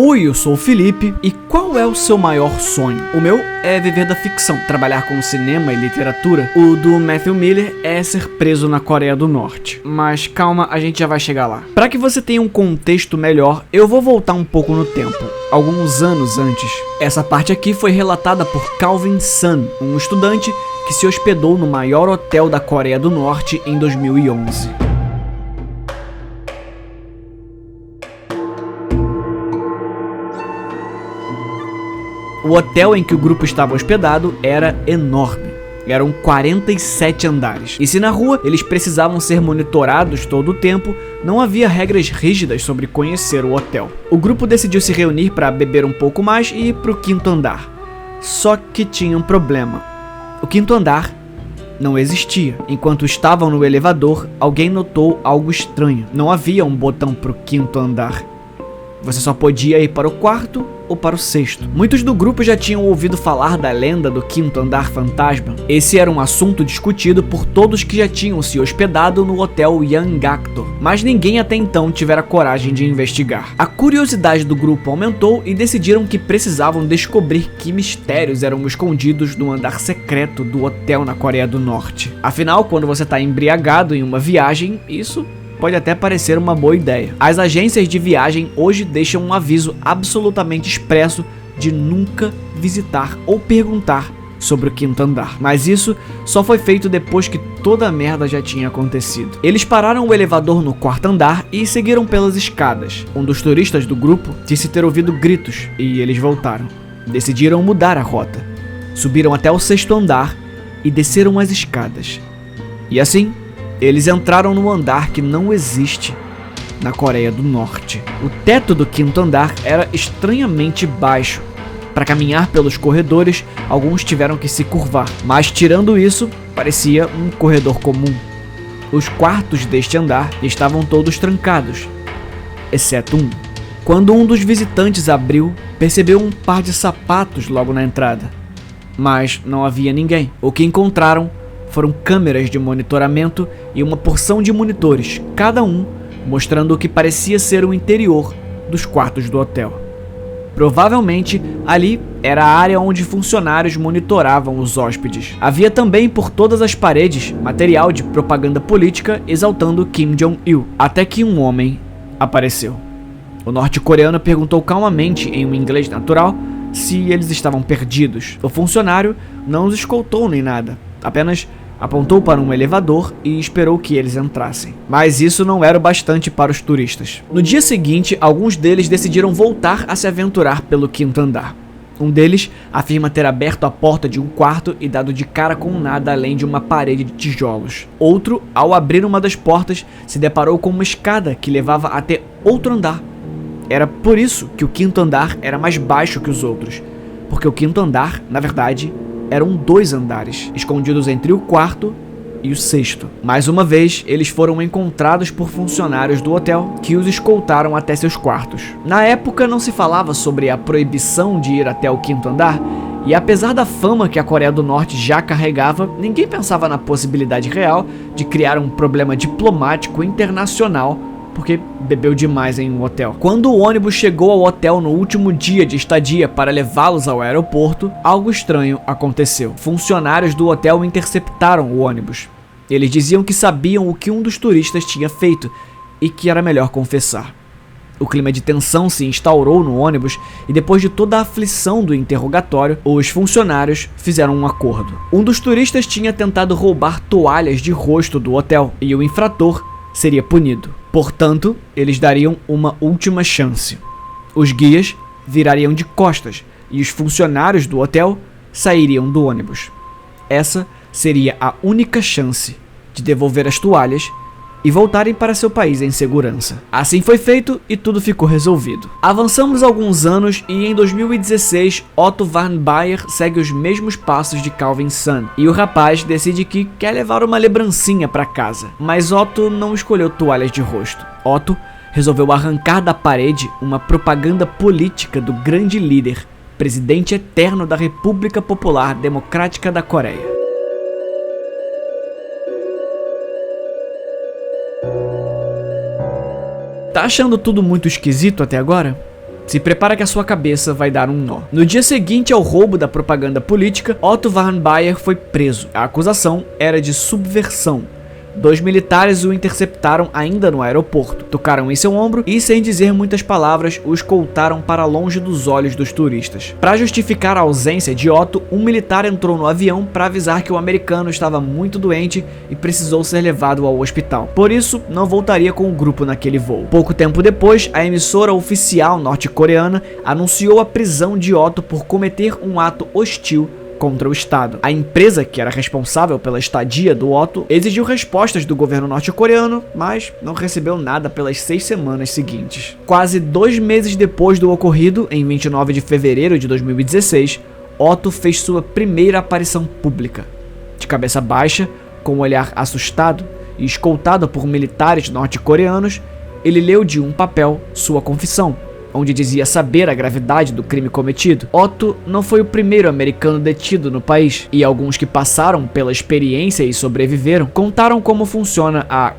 Oi, eu sou o Felipe, e qual é o seu maior sonho? O meu é viver da ficção, trabalhar com cinema e literatura. O do Matthew Miller é ser preso na Coreia do Norte. Mas calma, a gente já vai chegar lá. Para que você tenha um contexto melhor, eu vou voltar um pouco no tempo, alguns anos antes. Essa parte aqui foi relatada por Calvin Sun, um estudante que se hospedou no maior hotel da Coreia do Norte em 2011. O hotel em que o grupo estava hospedado era enorme. Eram 47 andares. E se na rua eles precisavam ser monitorados todo o tempo, não havia regras rígidas sobre conhecer o hotel. O grupo decidiu se reunir para beber um pouco mais e ir para o quinto andar. Só que tinha um problema. O quinto andar não existia. Enquanto estavam no elevador, alguém notou algo estranho. Não havia um botão para o quinto andar. Você só podia ir para o quarto ou para o sexto. Muitos do grupo já tinham ouvido falar da lenda do quinto andar fantasma. Esse era um assunto discutido por todos que já tinham se hospedado no hotel Yangakdo, mas ninguém até então tivera coragem de investigar. A curiosidade do grupo aumentou e decidiram que precisavam descobrir que mistérios eram escondidos no andar secreto do hotel na Coreia do Norte. Afinal, quando você está embriagado em uma viagem, isso pode até parecer uma boa ideia. As agências de viagem hoje deixam um aviso absolutamente expresso de nunca visitar ou perguntar sobre o quinto andar. Mas isso só foi feito depois que toda a merda já tinha acontecido. Eles pararam o elevador no quarto andar e seguiram pelas escadas. Um dos turistas do grupo disse ter ouvido gritos e eles voltaram. Decidiram mudar a rota. Subiram até o sexto andar e desceram as escadas. E assim, eles entraram no andar que não existe na Coreia do Norte. O teto do quinto andar era estranhamente baixo. Para caminhar pelos corredores, alguns tiveram que se curvar, mas tirando isso, parecia um corredor comum. Os quartos deste andar estavam todos trancados, exceto um. Quando um dos visitantes abriu, percebeu um par de sapatos logo na entrada, mas não havia ninguém. O que encontraram foram câmeras de monitoramento e uma porção de monitores, cada um mostrando o que parecia ser o interior dos quartos do hotel. Provavelmente, ali era a área onde funcionários monitoravam os hóspedes. Havia também por todas as paredes material de propaganda política exaltando Kim Jong-il, até que um homem apareceu. O norte-coreano perguntou calmamente em um inglês natural se eles estavam perdidos. O funcionário não os escoltou nem nada, apenas apontou para um elevador e esperou que eles entrassem. Mas isso não era o bastante para os turistas. No dia seguinte, alguns deles decidiram voltar a se aventurar pelo quinto andar. Um deles afirma ter aberto a porta de um quarto e dado de cara com nada além de uma parede de tijolos. Outro, ao abrir uma das portas, se deparou com uma escada que levava até outro andar. Era por isso que o quinto andar era mais baixo que os outros, porque o quinto andar, na verdade, eram 2 andares, escondidos entre o quarto e o sexto. Mais uma vez, eles foram encontrados por funcionários do hotel que os escoltaram até seus quartos. Na época não se falava sobre a proibição de ir até o quinto andar, e apesar da fama que a Coreia do Norte já carregava, ninguém pensava na possibilidade real de criar um problema diplomático internacional porque bebeu demais em um hotel. Quando o ônibus chegou ao hotel no último dia de estadia para levá-los ao aeroporto, algo estranho aconteceu. Funcionários do hotel interceptaram o ônibus. Eles diziam que sabiam o que um dos turistas tinha feito e que era melhor confessar. O clima de tensão se instaurou no ônibus e depois de toda a aflição do interrogatório, os funcionários fizeram um acordo. Um dos turistas tinha tentado roubar toalhas de rosto do hotel e o infrator seria punido. Portanto, eles dariam uma última chance. Os guias virariam de costas e os funcionários do hotel sairiam do ônibus. Essa seria a única chance de devolver as toalhas e voltarem para seu país em segurança. Assim foi feito e tudo ficou resolvido. Avançamos alguns anos e em 2016, Otto Van Baer segue os mesmos passos de Calvin Sun e o rapaz decide que quer levar uma lembrancinha para casa. Mas Otto não escolheu toalhas de rosto. Otto resolveu arrancar da parede uma propaganda política do grande líder, presidente eterno da República Popular Democrática da Coreia. Tá achando tudo muito esquisito até agora? Se prepara que a sua cabeça vai dar um nó. No dia seguinte ao roubo da propaganda política, Otto Warmbier foi preso. A acusação era de subversão. 2 militares o interceptaram ainda no aeroporto, tocaram em seu ombro e, sem dizer muitas palavras, o escoltaram para longe dos olhos dos turistas. Para justificar a ausência de Otto, um militar entrou no avião para avisar que o americano estava muito doente e precisou ser levado ao hospital. Por isso, não voltaria com o grupo naquele voo. Pouco tempo depois, a emissora oficial norte-coreana anunciou a prisão de Otto por cometer um ato hostil contra o Estado. A empresa, que era responsável pela estadia do Otto, exigiu respostas do governo norte-coreano, mas não recebeu nada pelas 6 semanas seguintes. Quase 2 meses depois do ocorrido, em 29 de fevereiro de 2016, Otto fez sua primeira aparição pública. De cabeça baixa, com um olhar assustado e escoltado por militares norte-coreanos, ele leu de um papel sua confissão, onde dizia saber a gravidade do crime cometido. Otto não foi o primeiro americano detido no país, e alguns que passaram pela experiência e sobreviveram contaram como funciona a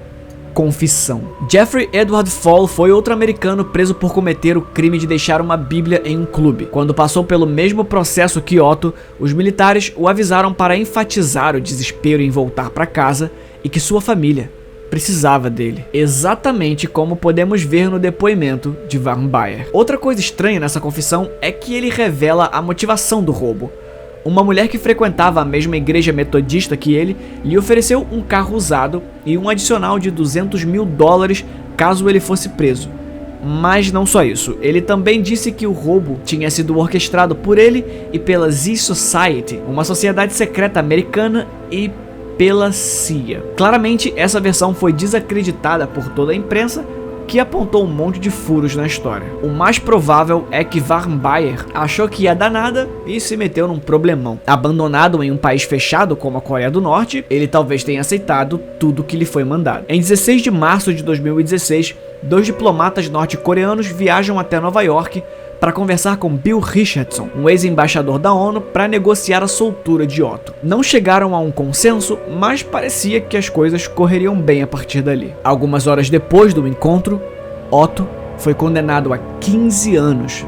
confissão. Jeffrey Edward Fall foi outro americano preso por cometer o crime de deixar uma bíblia em um clube. Quando passou pelo mesmo processo que Otto, os militares o avisaram para enfatizar o desespero em voltar para casa e que sua família precisava dele, exatamente como podemos ver no depoimento de Warmbier. Outra coisa estranha nessa confissão é que ele revela a motivação do roubo. Uma mulher que frequentava a mesma igreja metodista que ele lhe ofereceu um carro usado e um adicional de $200 mil caso ele fosse preso. Mas não só isso, ele também disse que o roubo tinha sido orquestrado por ele e pela Z-Society, uma sociedade secreta americana, e pela CIA. Claramente, essa versão foi desacreditada por toda a imprensa, que apontou um monte de furos na história. O mais provável é que Warmbier achou que ia dar nada e se meteu num problemão. Abandonado em um país fechado como a Coreia do Norte, ele talvez tenha aceitado tudo que lhe foi mandado. Em 16 de março de 2016, 2 diplomatas norte-coreanos viajam até Nova York para conversar com Bill Richardson, um ex-embaixador da ONU, para negociar a soltura de Otto. Não chegaram a um consenso, mas parecia que as coisas correriam bem a partir dali. Algumas horas depois do encontro, Otto foi condenado a 15 anos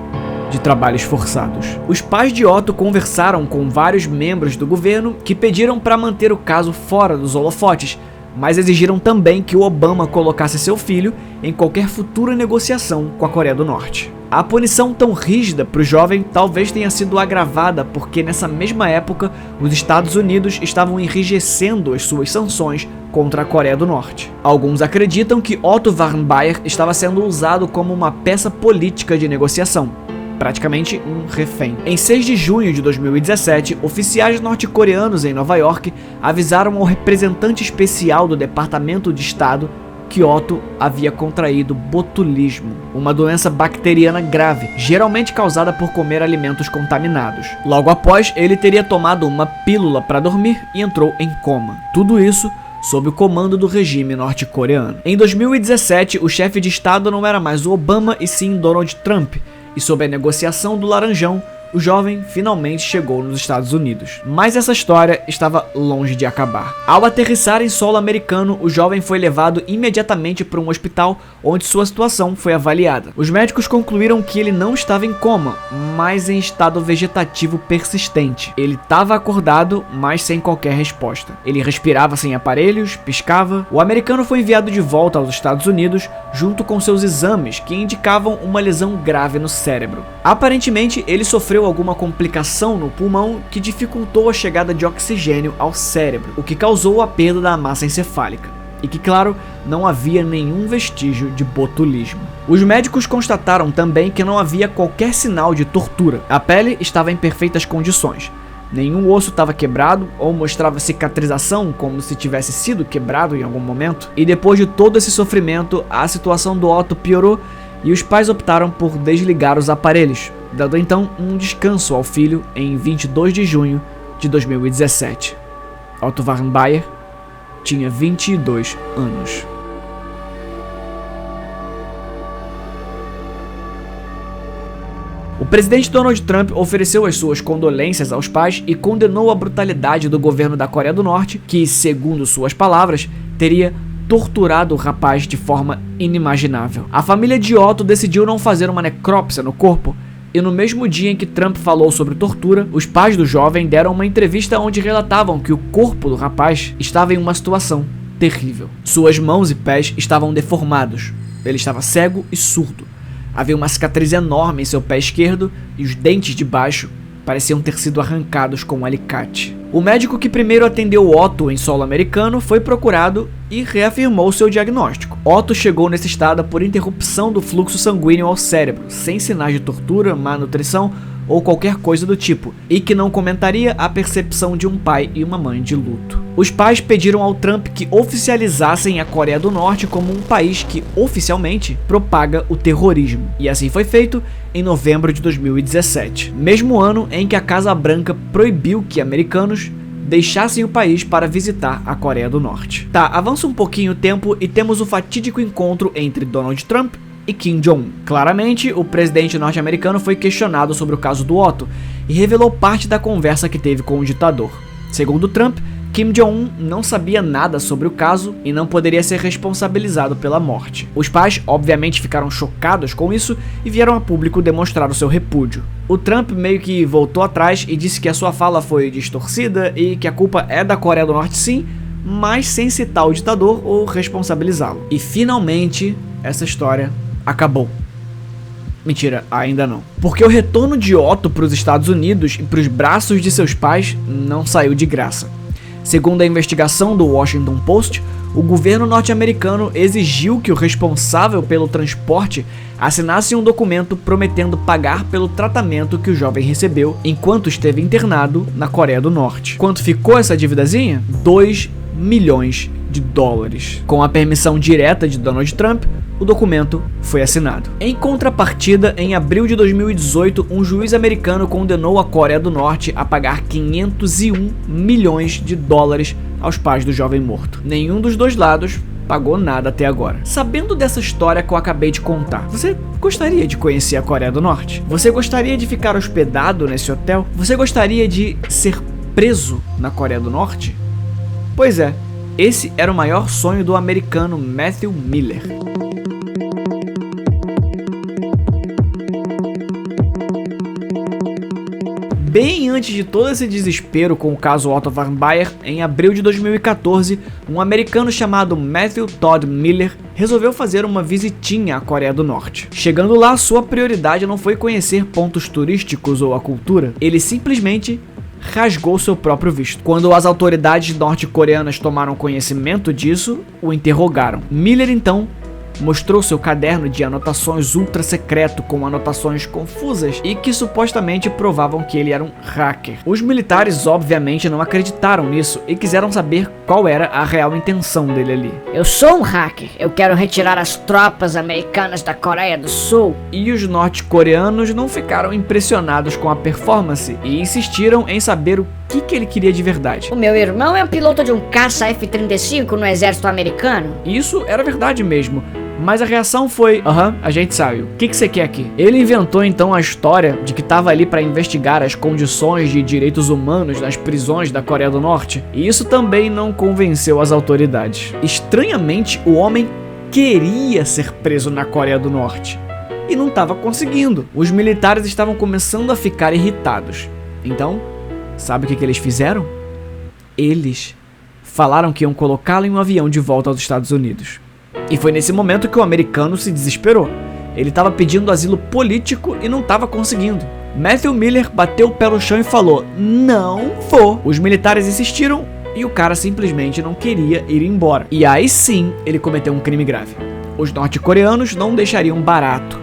de trabalhos forçados. Os pais de Otto conversaram com vários membros do governo que pediram para manter o caso fora dos holofotes, mas exigiram também que o Obama colocasse seu filho em qualquer futura negociação com a Coreia do Norte. A punição tão rígida para o jovem talvez tenha sido agravada porque nessa mesma época os Estados Unidos estavam enrijecendo as suas sanções contra a Coreia do Norte. Alguns acreditam que Otto Warmbier estava sendo usado como uma peça política de negociação, praticamente um refém. Em 6 de junho de 2017, oficiais norte-coreanos em Nova York avisaram ao representante especial do Departamento de Estado que Otto havia contraído botulismo, uma doença bacteriana grave, geralmente causada por comer alimentos contaminados. Logo após, ele teria tomado uma pílula para dormir e entrou em coma. Tudo isso sob o comando do regime norte-coreano. Em 2017, o chefe de Estado não era mais o Obama e sim Donald Trump, e sob a negociação do Laranjão, o jovem finalmente chegou nos Estados Unidos. Mas essa história estava longe de acabar. Ao aterrissar em solo americano, o jovem foi levado imediatamente para um hospital onde sua situação foi avaliada. Os médicos concluíram que ele não estava em coma, mas em estado vegetativo persistente. Ele estava acordado, mas sem qualquer resposta. Ele respirava sem aparelhos, piscava. O americano foi enviado de volta aos Estados Unidos junto com seus exames que indicavam uma lesão grave no cérebro. Aparentemente, ele sofreu alguma complicação no pulmão que dificultou a chegada de oxigênio ao cérebro, o que causou a perda da massa encefálica, e que, claro, não havia nenhum vestígio de botulismo. Os médicos constataram também que não havia qualquer sinal de tortura. A pele estava em perfeitas condições. Nenhum osso estava quebrado ou mostrava cicatrização como se tivesse sido quebrado em algum momento. E depois de todo esse sofrimento, a situação do Otto piorou e os pais optaram por desligar os aparelhos, dando então um descanso ao filho em 22 de junho de 2017. Otto Warmbier tinha 22 anos. O presidente Donald Trump ofereceu as suas condolências aos pais e condenou a brutalidade do governo da Coreia do Norte, que, segundo suas palavras, teria torturado o rapaz de forma inimaginável. A família de Otto decidiu não fazer uma necrópsia no corpo, e no mesmo dia em que Trump falou sobre tortura, os pais do jovem deram uma entrevista onde relatavam que o corpo do rapaz estava em uma situação terrível. Suas mãos e pés estavam deformados, ele estava cego e surdo. Havia uma cicatriz enorme em seu pé esquerdo e os dentes de baixo pareciam ter sido arrancados com um alicate. O médico que primeiro atendeu Otto em solo americano foi procurado e reafirmou seu diagnóstico. Otto chegou nesse estado por interrupção do fluxo sanguíneo ao cérebro, sem sinais de tortura, má nutrição ou qualquer coisa do tipo, e que não comentaria a percepção de um pai e uma mãe de luto. Os pais pediram ao Trump que oficializassem a Coreia do Norte como um país que oficialmente propaga o terrorismo, e assim foi feito em novembro de 2017, mesmo ano em que a Casa Branca proibiu que americanos deixassem o país para visitar a Coreia do Norte. Tá, avança um pouquinho o tempo e temos o fatídico encontro entre Donald Trump e Kim Jong-un. Claramente, o presidente norte-americano foi questionado sobre o caso do Otto e revelou parte da conversa que teve com o ditador. Segundo Trump, Kim Jong-un não sabia nada sobre o caso e não poderia ser responsabilizado pela morte. Os pais, obviamente, ficaram chocados com isso e vieram a público demonstrar o seu repúdio. O Trump meio que voltou atrás e disse que a sua fala foi distorcida e que a culpa é da Coreia do Norte sim, mas sem citar o ditador ou responsabilizá-lo. E finalmente, essa história acabou. Mentira, ainda não. Porque o retorno de Otto para os Estados Unidos e para os braços de seus pais não saiu de graça. Segundo a investigação do Washington Post, o governo norte-americano exigiu que o responsável pelo transporte assinasse um documento prometendo pagar pelo tratamento que o jovem recebeu enquanto esteve internado na Coreia do Norte. Quanto ficou essa dívidazinha? 2 milhões de dólares. Com a permissão direta de Donald Trump, o documento foi assinado. Em contrapartida, em abril de 2018, um juiz americano condenou a Coreia do Norte a pagar 501 milhões de dólares aos pais do jovem morto. Nenhum dos dois lados pagou nada até agora. Sabendo dessa história que eu acabei de contar, você gostaria de conhecer a Coreia do Norte? Você gostaria de ficar hospedado nesse hotel? Você gostaria de ser preso na Coreia do Norte? Pois é, esse era o maior sonho do americano Matthew Miller. Bem antes de todo esse desespero com o caso Otto Warmbier, em abril de 2014, um americano chamado Matthew Todd Miller resolveu fazer uma visitinha à Coreia do Norte. Chegando lá, sua prioridade não foi conhecer pontos turísticos ou a cultura, ele simplesmente rasgou seu próprio visto. Quando as autoridades norte-coreanas tomaram conhecimento disso, o interrogaram. Miller então mostrou seu caderno de anotações ultra secreto com anotações confusas e que supostamente provavam que ele era um hacker. Os militares obviamente não acreditaram nisso e quiseram saber qual era a real intenção dele ali. Eu sou um hacker, eu quero retirar as tropas americanas da Coreia do Sul. E os norte-coreanos não ficaram impressionados com a performance e insistiram em saber o que ele queria de verdade. O meu irmão é um piloto de um caça F-35 no exército americano. Isso era verdade mesmo. Mas a reação foi, a gente sabe, o que você quer aqui? Ele inventou então a história de que estava ali para investigar as condições de direitos humanos nas prisões da Coreia do Norte, e isso também não convenceu as autoridades. Estranhamente, o homem queria ser preso na Coreia do Norte, e não estava conseguindo. Os militares estavam começando a ficar irritados. Então, sabe o que eles fizeram? Eles falaram que iam colocá-lo em um avião de volta aos Estados Unidos. E foi nesse momento que o americano se desesperou. Ele estava pedindo asilo político e não estava conseguindo. Matthew Miller bateu o pé no chão e falou: "Não vou". Os militares insistiram e o cara simplesmente não queria ir embora. E aí sim, ele cometeu um crime grave. Os norte-coreanos não deixariam barato.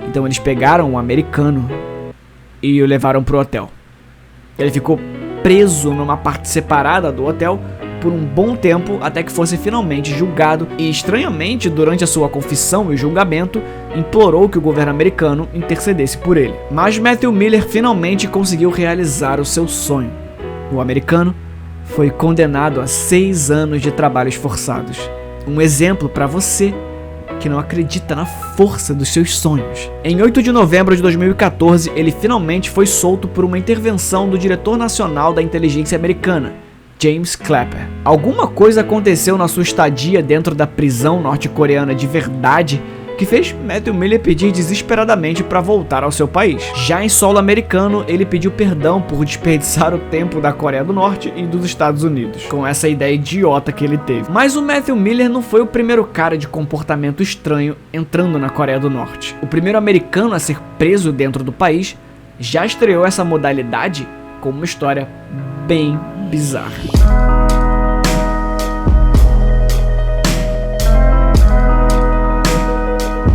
Então eles pegaram o americano e o levaram pro hotel. Ele ficou preso numa parte separada do hotel por um bom tempo até que fosse finalmente julgado e, estranhamente, durante a sua confissão e julgamento, implorou que o governo americano intercedesse por ele. Mas Matthew Miller finalmente conseguiu realizar o seu sonho. O americano foi condenado a 6 anos de trabalhos forçados. Um exemplo para você que não acredita na força dos seus sonhos. Em 8 de novembro de 2014, ele finalmente foi solto por uma intervenção do diretor nacional da inteligência americana, James Clapper. Alguma coisa aconteceu na sua estadia dentro da prisão norte-coreana de verdade que fez Matthew Miller pedir desesperadamente para voltar ao seu país. Já em solo americano, ele pediu perdão por desperdiçar o tempo da Coreia do Norte e dos Estados Unidos, com essa ideia idiota que ele teve. Mas o Matthew Miller não foi o primeiro cara de comportamento estranho entrando na Coreia do Norte. O primeiro americano a ser preso dentro do país já estreou essa modalidade com uma história bem bizarra.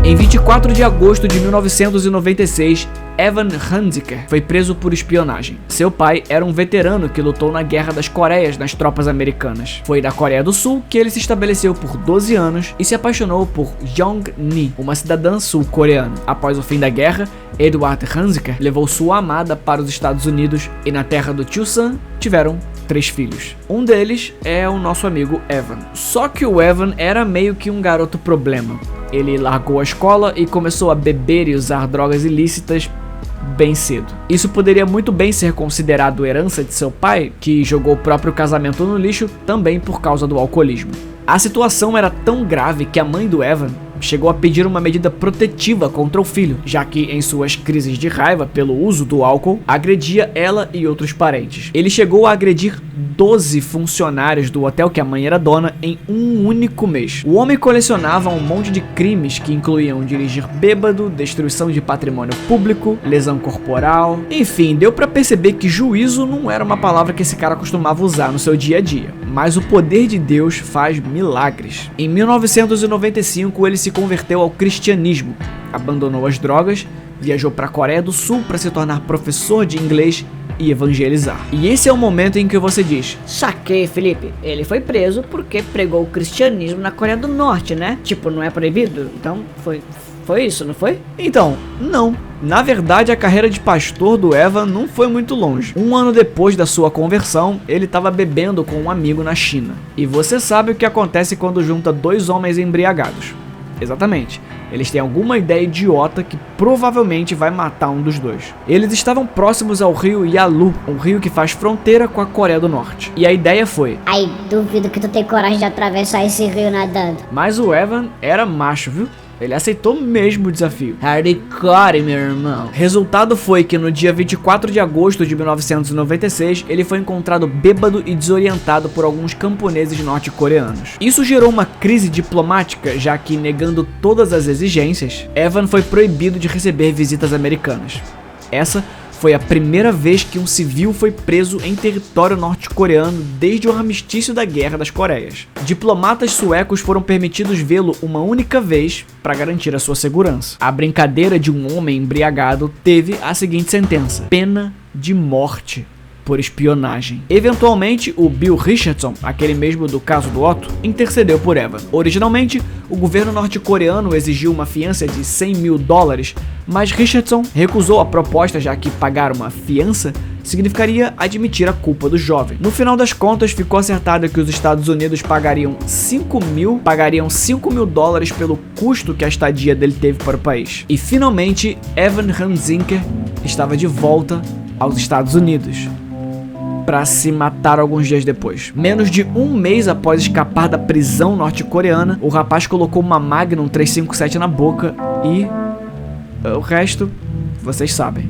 Em 24 de agosto de 1996, Evan Hunziker foi preso por espionagem. Seu pai era um veterano que lutou na Guerra das Coreias nas tropas americanas. Foi da Coreia do Sul que ele se estabeleceu por 12 anos e se apaixonou por Jong-ni, uma cidadã sul-coreana. Após o fim da guerra, Edward Hunziker levou sua amada para os Estados Unidos e na terra do Tio Sam tiveram 3 filhos. Um deles é o nosso amigo Evan. Só que o Evan era meio que um garoto problema. Ele largou a escola e começou a beber e usar drogas ilícitas bem cedo. Isso poderia muito bem ser considerado herança de seu pai, que jogou o próprio casamento no lixo também por causa do alcoolismo. A situação era tão grave que a mãe do Evan chegou a pedir uma medida protetiva contra o filho, já que em suas crises de raiva pelo uso do álcool, agredia ela e outros parentes. Ele chegou a agredir 12 funcionários do hotel que a mãe era dona em um único mês. O homem colecionava um monte de crimes que incluíam dirigir bêbado, destruição de patrimônio público, lesão corporal, enfim, deu pra perceber que juízo não era uma palavra que esse cara costumava usar no seu dia a dia. Mas o poder de Deus faz milagres. Em 1995 ele se converteu ao cristianismo, abandonou as drogas, viajou para a Coreia do Sul para se tornar professor de inglês e evangelizar. E esse é o momento em que você diz: Saquei, Felipe. Ele foi preso porque pregou o cristianismo na Coreia do Norte, né? Tipo, não é proibido? Então, foi isso, não foi? Então, não. Na verdade, a carreira de pastor do Evan não foi muito longe. Um ano depois da sua conversão, ele estava bebendo com um amigo na China. E você sabe o que acontece quando junta 2 homens embriagados. Exatamente. Eles têm alguma ideia idiota que provavelmente vai matar um dos dois. Eles estavam próximos ao rio Yalu, um rio que faz fronteira com a Coreia do Norte. E a ideia foi: Ai, duvido que tu tem coragem de atravessar esse rio nadando. Mas o Evan era macho, viu? Ele aceitou mesmo o desafio. Hardcore, meu irmão. Resultado foi que no dia 24 de agosto de 1996, ele foi encontrado bêbado e desorientado por alguns camponeses norte-coreanos. Isso gerou uma crise diplomática, já que, negando todas as exigências, Evan foi proibido de receber visitas americanas. Essa foi a primeira vez que um civil foi preso em território norte-coreano desde o armistício da Guerra das Coreias. Diplomatas suecos foram permitidos vê-lo uma única vez para garantir a sua segurança. A brincadeira de um homem embriagado teve a seguinte sentença: pena de morte por espionagem. Eventualmente, o Bill Richardson, aquele mesmo do caso do Otto, intercedeu por Evan. Originalmente, o governo norte-coreano exigiu uma fiança de $100 mil, mas Richardson recusou a proposta, já que pagar uma fiança significaria admitir a culpa do jovem. No final das contas, ficou acertado que os Estados Unidos pagariam $5 mil pelo custo que a estadia dele teve para o país. E finalmente, Evan Hunziker estava de volta aos Estados Unidos para se matar alguns dias depois. Menos de um mês após escapar da prisão norte-coreana, o rapaz colocou uma Magnum 357 na boca e o resto vocês sabem.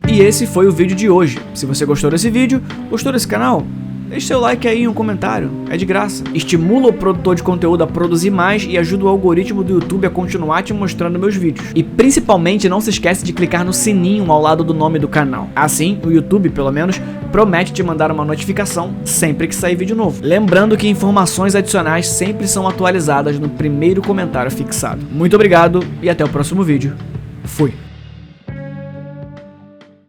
E esse foi o vídeo de hoje. Se você gostou desse vídeo, gostou desse canal, deixe seu like aí e um comentário, é de graça. Estimula o produtor de conteúdo a produzir mais e ajuda o algoritmo do YouTube a continuar te mostrando meus vídeos. E principalmente não se esquece de clicar no sininho ao lado do nome do canal. Assim, o YouTube, pelo menos, promete te mandar uma notificação sempre que sair vídeo novo. Lembrando que informações adicionais sempre são atualizadas no primeiro comentário fixado. Muito obrigado e até o próximo vídeo. Fui!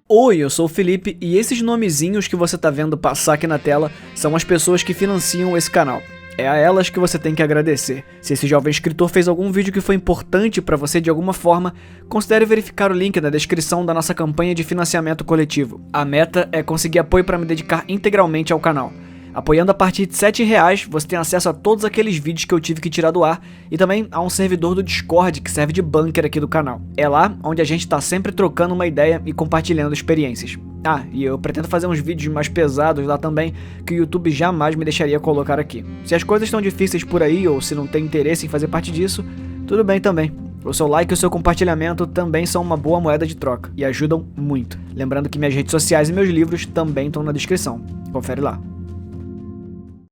Oi, eu sou o Felipe e esses nomezinhos que você tá vendo passar aqui na tela são as pessoas que financiam esse canal. É a elas que você tem que agradecer. Se esse jovem escritor fez algum vídeo que foi importante pra você de alguma forma, considere verificar o link na descrição da nossa campanha de financiamento coletivo. A meta é conseguir apoio para me dedicar integralmente ao canal. Apoiando a partir de R$7, você tem acesso a todos aqueles vídeos que eu tive que tirar do ar e também a um servidor do Discord que serve de bunker aqui do canal. É lá onde a gente tá sempre trocando uma ideia e compartilhando experiências. Ah, e eu pretendo fazer uns vídeos mais pesados lá também, que o YouTube jamais me deixaria colocar aqui. Se as coisas estão difíceis por aí, ou se não tem interesse em fazer parte disso, tudo bem também. O seu like e o seu compartilhamento também são uma boa moeda de troca, e ajudam muito. Lembrando que minhas redes sociais e meus livros também estão na descrição. Confere lá.